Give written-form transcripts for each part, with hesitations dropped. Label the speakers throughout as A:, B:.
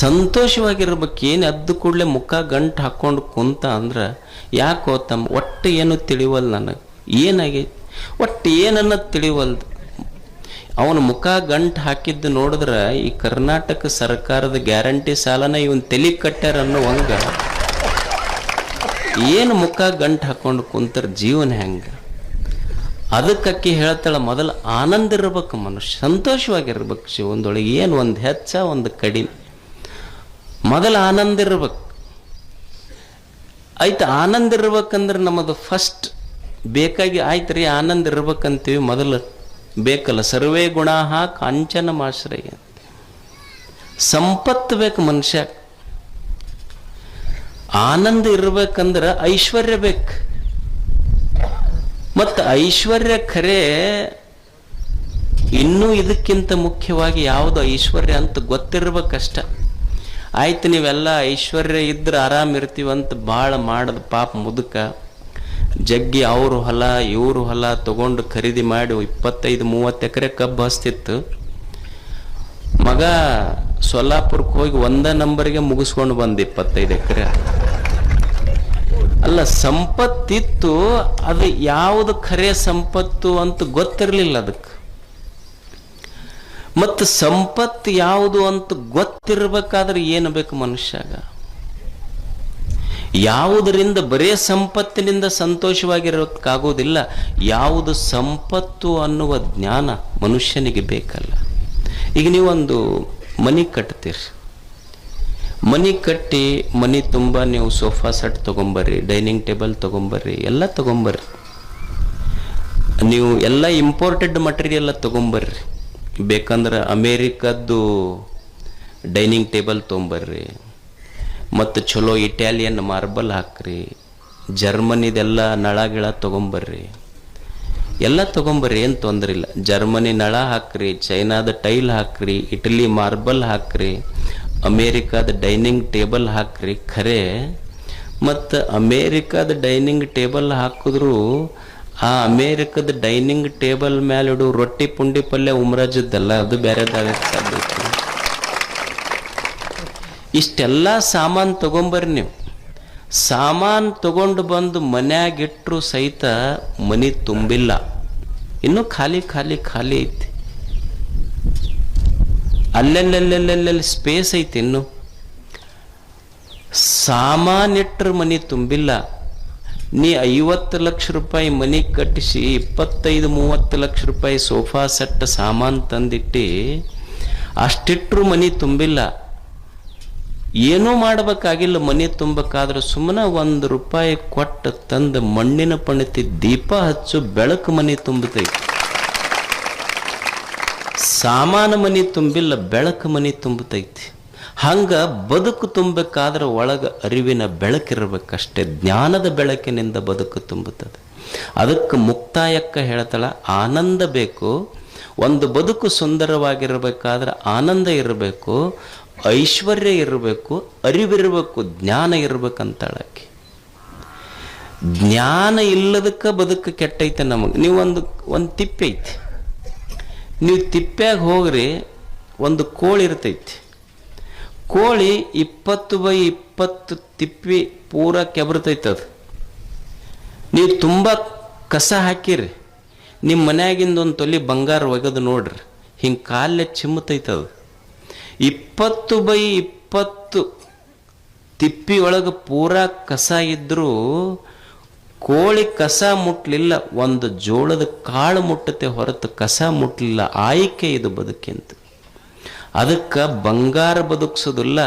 A: ಸಂತೋಷವಾಗಿರ್ಬೇಕು. ಏನು ಎದ್ದು ಕೂಡಲೇ ಮುಖ ಗಂಟು ಹಾಕ್ಕೊಂಡು ಕುಂತ ಅಂದ್ರೆ ಯಾಕೋ ತಮ್ಮ ಒಟ್ಟು ಏನು ತಿಳಿವಲ್ಲ ನನಗೆ, ಏನಾಗೈತಿ ಒಟ್ಟು ಏನನ್ನ ತಿಳಿವಲ್ದು. ಅವನ ಮುಖ ಗಂಟು ಹಾಕಿದ್ದು ನೋಡಿದ್ರೆ ಈ ಕರ್ನಾಟಕ ಸರ್ಕಾರದ ಗ್ಯಾರಂಟಿ ಸಾಲನ ಇವನ್ ತಲೆ ಕಟ್ಟ್ಯಾರ ಅನ್ನೋ ಹಂಗ ಏನು ಮುಖ ಗಂಟು ಹಾಕೊಂಡು ಕುಂತರ ಜೀವನ ಹೆಂಗ. ಅದಕ್ಕೆ ಹೇಳ್ತಾಳ, ಮೊದಲು ಆನಂದ ಇರ್ಬೇಕು ಮನುಷ್ಯ, ಸಂತೋಷವಾಗಿರ್ಬೇಕು ಜೀವನದೊಳಗೆ. ಏನು ಒಂದು ಹೆಚ್ಚ ಒಂದು ಕಡಿಮೆ, ಮೊದಲು ಆನಂದ ಇರ್ಬೇಕು. ಆಯ್ತು, ಆನಂದ ಇರ್ಬೇಕಂದ್ರೆ ನಮ್ಮದು ಫಸ್ಟ್ ಬೇಕಾಗಿ ಆಯ್ತು ರೀ, ಆನಂದ ಇರ್ಬೇಕಂತೀವಿ. ಮೊದಲು ಬೇಕಲ್ಲ, ಸರ್ವೇ ಗುಣಾಹ ಕಾಂಚನ ಮಾಶ್ರಯ, ಸಂಪತ್ತು ಬೇಕು ಮನುಷ್ಯ. ಆನಂದ ಇರ್ಬೇಕಂದ್ರೆ ಐಶ್ವರ್ಯ ಬೇಕು. ಮತ್ತು ಐಶ್ವರ್ಯ ಖರೆ ಇನ್ನೂ ಇದಕ್ಕಿಂತ ಮುಖ್ಯವಾಗಿ ಯಾವುದು ಐಶ್ವರ್ಯ ಅಂತ ಗೊತ್ತಿರ್ಬೇಕಷ್ಟ. ಆಯ್ತು, ನೀವೆಲ್ಲ ಐಶ್ವರ್ಯ ಇದ್ರೆ ಆರಾಮ್ ಇರ್ತೀವಂತ ಭಾಳ ಮಾಡದ ಪಾಪ ಮುದುಕ ಜಗ್ಗಿ ಅವರು ಹೊಲ ಇವರು ಹೊಲ ತಗೊಂಡು ಖರೀದಿ ಮಾಡಿ 25-30 ಎಕರೆ ಕಬ್ಬು ಹಸ್ತಿತ್ತು. ಮಗ ಸೊಲ್ಲಾಪುರಕ್ಕೆ ಹೋಗಿ 1 ನಂಬರ್ಗೆ ಮುಗಿಸ್ಕೊಂಡು ಬಂದ 25 ಎಕರೆ. ಅಲ್ಲ, ಸಂಪತ್ತಿತ್ತು, ಅದು ಯಾವುದು ಖರೆ ಸಂಪತ್ತು ಅಂತ ಗೊತ್ತಿರಲಿಲ್ಲ ಅದಕ್ಕೆ. ಮತ್ತು ಸಂಪತ್ತು ಯಾವುದು ಅಂತ ಗೊತ್ತಿರ್ಬೇಕಾದ್ರೆ ಏನು ಬೇಕು ಮನುಷ್ಯಾಗ? ಯಾವುದರಿಂದ ಬರೇ ಸಂಪತ್ತಿನಿಂದ ಸಂತೋಷವಾಗಿರೋಕ್ಕಾಗೋದಿಲ್ಲ, ಯಾವುದು ಸಂಪತ್ತು ಅನ್ನುವ ಜ್ಞಾನ ಮನುಷ್ಯನಿಗೆ ಬೇಕಲ್ಲ. ಈಗ ನೀವೊಂದು ಮನೆ ಕಟ್ತೀರಿ, ಮನೆ ಕಟ್ಟಿ ಮನೆ ತುಂಬ ನೀವು ಸೋಫಾ ಸೆಟ್ ತೊಗೊಂಬರ್ರಿ, ಡೈನಿಂಗ್ ಟೇಬಲ್ ತೊಗೊಂಬರ್ರಿ, ಎಲ್ಲ ತೊಗೊಂಬರ್ರಿ. ನೀವು ಎಲ್ಲ ಇಂಪೋರ್ಟೆಡ್ ಮಟೀರಿಯಲ್ ತೊಗೊಂಬರ್ರಿ. ಬೇಕಂದ್ರೆ ಅಮೇರಿಕದ್ದು ಡೈನಿಂಗ್ ಟೇಬಲ್ ತೊಗೊಂಬರ್ರಿ, ಮತ್ತು ಚಲೋ ಇಟಾಲಿಯನ್ ಮಾರ್ಬಲ್ ಹಾಕ್ರಿ, ಜರ್ಮನಿದೆಲ್ಲ ನಳ ಗಿಳ ತೊಗೊಂಬರ್ರಿ, ಎಲ್ಲ ತೊಗೊಂಬರ್ರಿ, ಏನು ತೊಂದರೆ ಇಲ್ಲ. ಜರ್ಮನಿ ನಳ ಹಾಕ್ರಿ, ಚೈನಾದ ಟೈಲ್ ಹಾಕ್ರಿ, ಇಟಲಿ ಮಾರ್ಬಲ್ ಹಾಕ್ರಿ, ಅಮೇರಿಕಾದ ಡೈನಿಂಗ್ ಟೇಬಲ್ ಹಾಕ್ರಿ. ಖರೆ ಮತ್ತು ಅಮೇರಿಕಾದ ಡೈನಿಂಗ್ ಟೇಬಲ್ ಹಾಕಿದ್ರು ಆ ಅಮೇರಿಕದ ಡೈನಿಂಗ್ ಟೇಬಲ್ ಮೇಲೆ ಇಡು ರೊಟ್ಟಿ ಪುಂಡಿ ಪಲ್ಯ ಉಮ್ರಾಜದ್ದಲ್ಲ, ಅದು ಬೇರೆದಾಗಕ್ಕೆ ಸಾಧ್ಯ. ಇಷ್ಟೆಲ್ಲ ಸಾಮಾನು ತೊಗೊಂಬರ್ರಿ. ನೀವು ಸಾಮಾನು ತಗೊಂಡು ಬಂದು ಮನ್ಯಾಗಿಟ್ರು ಸಹಿತ ಮನೆ ತುಂಬಿಲ್ಲ, ಇನ್ನೂ ಖಾಲಿ ಖಾಲಿ ಖಾಲಿ ಐತಿ. ಅಲ್ಲೆಲ್ಲೆಲ್ಲೆಲ್ಲೆಲ್ಲಿ ಸ್ಪೇಸ್ ಐತಿ. ಇನ್ನು ಸಾಮಾನಿಟ್ರ ಮನೆ ತುಂಬಿಲ್ಲ. ನೀ 50 ಲಕ್ಷ ರೂಪಾಯಿ ಮನೆ ಕಟ್ಟಿಸಿ 25-30 ಲಕ್ಷ ರೂಪಾಯಿ ಸೋಫಾ ಸೆಟ್ ಸಾಮಾನು ತಂದಿಟ್ಟು ಅಷ್ಟಿಟ್ರು ಮನೆ ತುಂಬಿಲ್ಲ. ಏನೂ ಮಾಡಬೇಕಾಗಿಲ್ಲ ಮನೆ ತುಂಬಬೇಕಾದ್ರೆ, ಸುಮ್ಮನೆ 1 ರೂಪಾಯಿ ಕೊಟ್ಟು ತಂದು ಮಣ್ಣಿನ ಪಣಿತಿ ದೀಪ ಹಚ್ಚು, ಬೆಳಕು ಮನೆ ತುಂಬತೈತಿ. ಸಾಮಾನು ಮನೆ ತುಂಬಿಲ್ಲ, ಬೆಳಕು ಮನೆ ತುಂಬತೈತಿ. ಹಂಗ ಬದುಕು ತುಂಬಬೇಕಾದ್ರೆ ಒಳಗೆ ಅರಿವಿನ ಬೆಳಕಿರ್ಬೇಕಷ್ಟೇ. ಜ್ಞಾನದ ಬೆಳಕಿನಿಂದ ಬದುಕು ತುಂಬುತ್ತದೆ. ಅದಕ್ಕೆ ಮುಕ್ತಾಯಕ್ಕ ಹೇಳ್ತಾಳ, ಆನಂದ ಬೇಕು. ಒಂದು ಬದುಕು ಸುಂದರವಾಗಿರಬೇಕಾದ್ರೆ ಆನಂದ ಇರಬೇಕು, ಐಶ್ವರ್ಯ ಇರಬೇಕು, ಅರಿವಿರಬೇಕು, ಜ್ಞಾನ ಇರ್ಬೇಕಂತಾಳಕ್ಕೆ. ಜ್ಞಾನ ಇಲ್ಲದಕ್ಕೆ ಬದುಕು ಕೆಟ್ಟೈತೆ ನಮಗೆ. ನೀವು ಒಂದು ತಿಪ್ಪೆ ಐತಿ, ನೀವು ತಿಪ್ಪ್ಯಾಗ ಹೋಗ್ರಿ, ಒಂದು ಕೋಳಿ ಇರ್ತೈತಿ. ಕೋಳಿ 20x20 ತಿಪ್ಪಿ ಪೂರ ಕೆಬರ್ತೈತದು. ನೀವು ತುಂಬ ಕಸ ಹಾಕಿರಿ, ನಿಮ್ಮ ಮನ್ಯಾಗಿಂದ ಒಂದು ತೊಲಿ ಬಂಗಾರ ಒಗೆದು ನೋಡ್ರಿ, ಹಿಂಗೆ ಕಾಲೇ ಚಿಮ್ಮತೈತದು. 20x20 ತಿಪ್ಪಿ ಒಳಗೆ ಪೂರ ಕಸ ಇದ್ರೂ ಕೋಳಿ ಕಸ ಮುಟ್ಲಿಲ್ಲ, ಒಂದು ಜೋಳದ ಕಾಳು ಮುಟ್ಟತೆ ಹೊರತು ಕಸ ಮುಟ್ಲಿಲ್ಲ. ಆಯ್ಕೆ ಇದು ಬದುಕಿಂತ. ಅದಕ್ಕೆ ಬಂಗಾರ ಬದುಕಿಸೋದಿಲ್ಲ,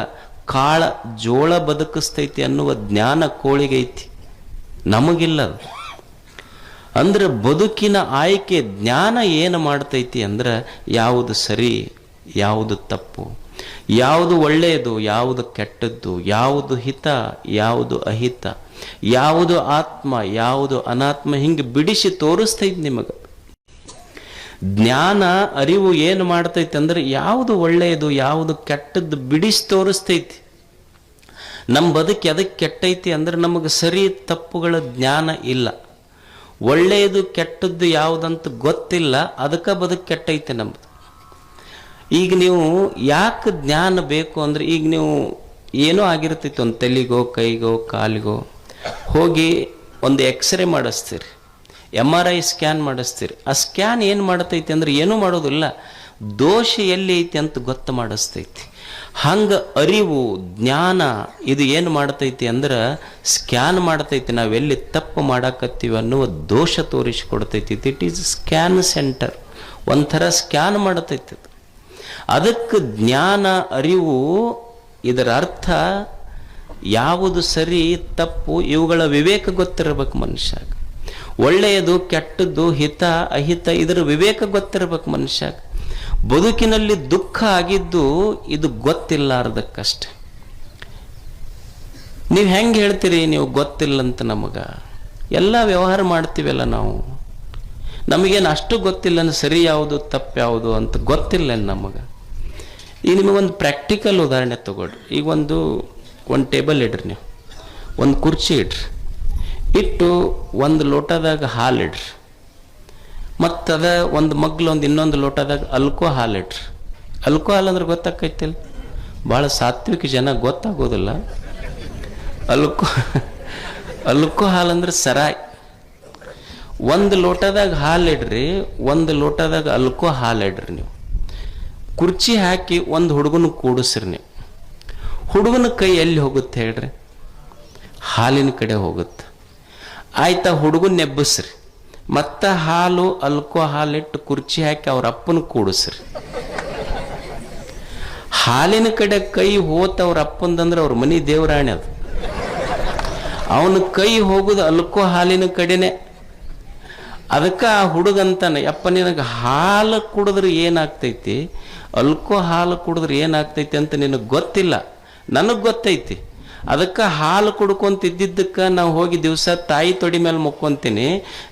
A: ಕಾಳ ಜೋಳ ಬದುಕಿಸ್ತೈತಿ ಅನ್ನುವ ಜ್ಞಾನ ಕೋಳಿಗೈತಿ, ನಮಗಿಲ್ಲ. ಅಂದ್ರೆ ಬದುಕಿನ ಆಯ್ಕೆ ಜ್ಞಾನ ಏನು ಮಾಡ್ತೈತಿ ಅಂದ್ರೆ ಯಾವುದು ಸರಿ, ಯಾವುದು ತಪ್ಪು, ಯಾವುದು ಒಳ್ಳೆಯದು, ಯಾವುದು ಕೆಟ್ಟದ್ದು, ಯಾವುದು ಹಿತ, ಯಾವುದು ಅಹಿತ, ಯಾವುದು ಆತ್ಮ, ಯಾವುದು ಅನಾತ್ಮ, ಹಿಂಗೆ ಬಿಡಿಸಿ ತೋರಿಸ್ತೈತಿ ನಿಮಗೆ. ಜ್ಞಾನ ಅರಿವು ಏನು ಮಾಡ್ತೈತಿ ಅಂದ್ರೆ ಯಾವುದು ಒಳ್ಳೆಯದು, ಯಾವುದು ಕೆಟ್ಟದ್ದು ಬಿಡಿಸಿ ತೋರಿಸ್ತೈತಿ. ನಮ್ಮ ಬದುಕು ಎದಕ್ಕೆ ಕೆಟ್ಟೈತಿ ಅಂದ್ರೆ ನಮಗೆ ಸರಿ ತಪ್ಪುಗಳ ಜ್ಞಾನ ಇಲ್ಲ. ಒಳ್ಳೆಯದು ಕೆಟ್ಟದ್ದು ಯಾವುದಂತ ಗೊತ್ತಿಲ್ಲ, ಅದಕ್ಕೆ ಬದುಕು ಕೆಟ್ಟೈತೆ ನಮ್ಮದು. ಈಗ ನೀವು ಯಾಕೆ ಜ್ಞಾನ ಬೇಕು ಅಂದರೆ, ಈಗ ನೀವು ಏನೋ ಆಗಿರ್ತೈತಿ, ಒಂದು ತಲೆಗೋ ಕೈಗೋ ಕಾಲಿಗೋ ಹೋಗಿ ಒಂದು ಎಕ್ಸ್ರೇ ಮಾಡಿಸ್ತೀರಿ, MRI ಸ್ಕ್ಯಾನ್ ಮಾಡಿಸ್ತೀರಿ. ಆ ಸ್ಕ್ಯಾನ್ ಏನು ಮಾಡ್ತೈತಿ ಅಂದ್ರೆ ಏನೂ ಮಾಡೋದಿಲ್ಲ, ದೋಷ ಎಲ್ಲಿ ಐತಿ ಅಂತ ಗೊತ್ತು ಮಾಡಿಸ್ತೈತಿ. ಹಂಗೆ ಅರಿವು ಜ್ಞಾನ ಇದು ಏನು ಮಾಡ್ತೈತಿ ಅಂದ್ರೆ ಸ್ಕ್ಯಾನ್ ಮಾಡ್ತೈತಿ, ನಾವೆಲ್ಲಿ ತಪ್ಪು ಮಾಡಾಕತ್ತೀವಿ ಅನ್ನುವ ದೋಷ ತೋರಿಸಿಕೊಡ್ತೈತಿ. ಇಟ್ ಈಸ್ ಸ್ಕ್ಯಾನ್ ಸೆಂಟರ್, ಒಂಥರ ಸ್ಕ್ಯಾನ್ ಮಾಡ್ತೈತಿ. ಅದಕ್ಕೆ ಜ್ಞಾನ ಅರಿವು, ಇದರ ಅರ್ಥ ಯಾವುದು ಸರಿ ತಪ್ಪು ಇವುಗಳ ವಿವೇಕ ಗೊತ್ತಿರಬೇಕು ಮನುಷ್ಯಾಗ. ಒಳ್ಳೆಯದು ಕೆಟ್ಟದ್ದು ಹಿತ ಅಹಿತ ಇದರ ವಿವೇಕ ಗೊತ್ತಿರಬೇಕು ಮನುಷ್ಯಾಗ. ಬದುಕಿನಲ್ಲಿ ದುಃಖ ಆಗಿದ್ದು ಇದು ಗೊತ್ತಿಲ್ಲಾರ್ದಕ್ಕಷ್ಟೆ. ನೀವು ಹೆಂಗೆ ಹೇಳ್ತೀರಿ ನೀವು ಗೊತ್ತಿಲ್ಲ ಅಂತ? ಎಲ್ಲ ವ್ಯವಹಾರ ಮಾಡ್ತೀವಲ್ಲ ನಾವು, ನಮಗೇನು ಅಷ್ಟು ಗೊತ್ತಿಲ್ಲ ಅಂದ್ರೆ ಸರಿ ಯಾವುದು ತಪ್ಪು ಯಾವುದು ಅಂತ ಗೊತ್ತಿಲ್ಲ ನಮಗೆ. ಈಗ ನಿಮಗೊಂದು ಪ್ರಾಕ್ಟಿಕಲ್ ಉದಾಹರಣೆ ತಗೊಳ್ರಿ. ಈಗ ಒಂದು ಟೇಬಲ್ ಇಡ್ರಿ, ನೀವು ಒಂದು ಕುರ್ಚಿ ಇಡ್ರಿ, ಇಟ್ಟು ಒಂದು ಲೋಟದಾಗ ಹಾಲು ಇಡ್ರಿ, ಮತ್ತದ ಒಂದು ಮಗ್ಲು ಇನ್ನೊಂದು ಲೋಟದಾಗ ಅಲ್ಕೋ ಹಾಲು ಇಡ್ರಿ. ಅಲ್ಕೋ ಹಾಲು ಅಂದ್ರೆ ಗೊತ್ತಾಕೈತಿಲ್ಲ, ಭಾಳ ಸಾತ್ವಿಕ ಜನ ಗೊತ್ತಾಗೋದಿಲ್ಲ. ಅಲ್ಕೋ ಹಾಲು ಅಂದ್ರೆ ಸರಾಯ್. ಒಂದು ಲೋಟದಾಗ ಹಾಲು ಇಡ್ರಿ, ಒಂದು ಲೋಟದಾಗ ಅಲ್ಕೋ ಹಾಲು ಇಡ್ರಿ. ನೀವು ಕುರ್ಚಿ ಹಾಕಿ ಒಂದು ಹುಡುಗನ ಕೂಡಿಸ್ರಿ. ನೀವು ಹುಡುಗನ ಕೈ ಎಲ್ಲಿ ಹೋಗುತ್ತೆ ಹೇಳ್ರಿ? ಹಾಲಿನ ಕಡೆ ಹೋಗುತ್ತೆ. ಆಯ್ತಾ, ಹುಡುಗನ ನೆಬ್ಬಸ್ರಿ, ಮತ್ತೆ ಹಾಲು ಅಲ್ಕೋ ಹಾಲಿಟ್ಟು ಕುರ್ಚಿ ಹಾಕಿ ಅವ್ರ ಅಪ್ಪನ ಕೂಡಿಸ್ರಿ. ಹಾಲಿನ ಕಡೆ ಕೈ ಹೋತ ಅವ್ರ ಅಪ್ಪಂದಂದ್ರೆ ಅವ್ರ ಮನಿ ದೇವರಾಣೆ ಅದು. ಅವನ ಕೈ ಹೋಗುದು ಅಲ್ಕೋ ಹಾಲಿನ ಕಡೆನೆ. ಅದಕ್ಕೆ ಆ ಹುಡುಗಂತಾನೆ, ಯಪ್ಪ ನಿನಗೆ ಹಾಲು ಕುಡಿದ್ರೆ ಏನಾಗ್ತೈತಿ, ಅಲ್ಕೋ ಹಾಲು ಕುಡಿದ್ರೆ ಏನಾಗ್ತೈತಿ ಅಂತ ನಿನಗೆ ಗೊತ್ತಿಲ್ಲ, ನನಗೆ ಗೊತ್ತೈತಿ. ಅದಕ್ಕೆ ಹಾಲು ಕುಡ್ಕೊಂತಿದ್ದಕ್ಕೆ ನಾವು ಹೋಗಿ ದಿವಸ ತಾಯಿ ತೊಡಿ ಮೇಲೆ ಮುಕ್ಕೊಂತೀನಿ.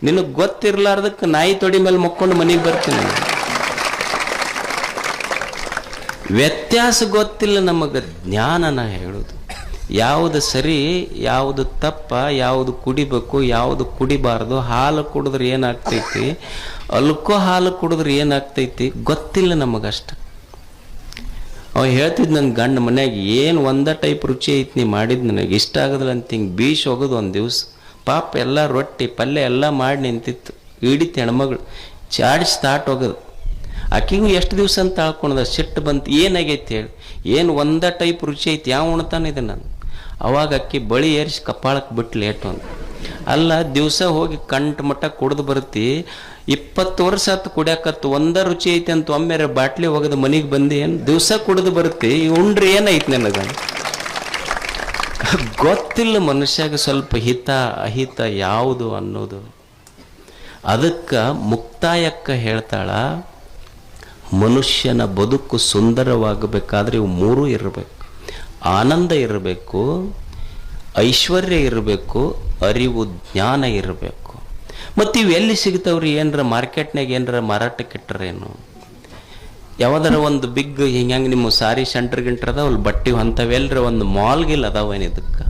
A: ನಿನಗೆ ಗೊತ್ತಿರ್ಲಾರ್ದಕ್ಕೆ ನಾಯಿ ತೊಡಿ ಮೇಲೆ ಮುಕ್ಕೊಂಡು ಮನೆಗೆ ಬರ್ತೀನಿ. ವ್ಯತ್ಯಾಸ ಗೊತ್ತಿಲ್ಲ ನಮಗೆ. ಜ್ಞಾನನ ಹೇಳೋದು ಯಾವುದು ಸರಿ ಯಾವುದು ತಪ್ಪ, ಯಾವುದು ಕುಡಿಬೇಕು ಯಾವುದು ಕುಡಿಬಾರ್ದು, ಹಾಲು ಕುಡಿದ್ರೆ ಏನಾಗ್ತೈತಿ, ಅಲ್ಕೋ ಹಾಲು ಕುಡಿದ್ರೆ ಏನಾಗ್ತೈತಿ ಗೊತ್ತಿಲ್ಲ ನಮಗಷ್ಟ. ಅವ ಹೇಳ್ತಿದ್ ನನ್ನ ಗಂಡ ಮನ್ಯಾಗ, ಏನು ಒಂದ ಟೈಪ್ ರುಚಿ ಐತಿ ನೀ ಮಾಡಿದ್ ನನಗೆ ಇಷ್ಟ ಆಗೋದಿಲ್ಲ ಅಂತ ಹಿಂಗೆ ಬೀಸ್ ಹೋಗೋದು. ಒಂದು ದಿವ್ಸ ಪಾಪ ಎಲ್ಲ ರೊಟ್ಟಿ ಪಲ್ಯ ಎಲ್ಲ ಮಾಡಿ ನಿಂತಿತ್ತು, ಹಿಡಿತು ಹೆಣ್ಮಗಳು ಚಾಡಿಸಿ ತಾಟ್ ಹೋಗೋದು. ಆಕಿಗೂ ಎಷ್ಟು ದಿವಸ ಅಂತ ಆಳ್ಕೊಂಡ ಸಿಟ್ಟು ಬಂತು, ಏನಾಗೈತಿ ಹೇಳಿ, ಏನು ಒಂದ ಟೈಪ್ ರುಚಿ ಐತಿ, ಯಾವ ಉಣ್ತಾನಿದೆ ನಾನು. ಅವಾಗ ಅಕ್ಕಿ ಬಳಿ ಏರಿಸಿ ಕಪ್ಪಾಳಕ್ಕೆ ಬಿಟ್ಟು ಲೇಟು ಅಂತ. ಅಲ್ಲ, ದಿವಸ ಹೋಗಿ ಕಂಠ ಮಟ್ಟ ಕುಡ್ದು ಬರ್ತಿ, 20 ವರ್ಷ ಆತು ಕುಡಿಯಾಕತ್ತು, ಒಂದ ರುಚಿ ಐತಿ ಅಂತ ಒಮ್ಮೆ ಬಾಟ್ಲಿ ಹೋಗದ ಮನೆಗೆ ಬಂದು ಏನು ದಿವಸ ಕುಡಿದು ಬರ್ತಿ, ಉಂಡ್ರಿ ಏನೈತಿ ನನಗ ಗೊತ್ತಿಲ್ಲ ಮನುಷ್ಯಾಗ ಸ್ವಲ್ಪ ಹಿತ ಅಹಿತ ಯಾವುದು ಅನ್ನೋದು. ಅದಕ್ಕೆ ಮುಕ್ತಾಯಕ್ಕ ಹೇಳ್ತಾಳ, ಮನುಷ್ಯನ ಬದುಕು ಸುಂದರವಾಗಬೇಕಾದ್ರೆ ಇವು ಮೂರೂ ಇರಬೇಕು. ಆನಂದ ಇರಬೇಕು, ಐಶ್ವರ್ಯ ಇರಬೇಕು, ಅರಿವು ಜ್ಞಾನ ಇರಬೇಕು. ಮತ್ತು ಇವು ಎಲ್ಲಿ ಸಿಗ್ತಾವ್ರಿ? ಏನರ ಮಾರ್ಕೆಟ್ನಾಗ ಏನರ ಮಾರಾಟಕ್ಕೆ ಇಟ್ಟರೇನು? ಯಾವ್ದಾರ ಒಂದು ಬಿಗ್ ಹಿಂಗೆ ನಿಮ್ಮ ಸಾರಿ ಸೆಂಟರ್ ಗಿಂಟ್ರ ಅದಾವಲ್ಲ ಬಟ್ಟೆ ಅಂಥವೆಲ್ಲರ ಒಂದು ಮಾಲ್ಗಿಲ್ ಅದಾವೇನು ಇದಕ್ಕೆ?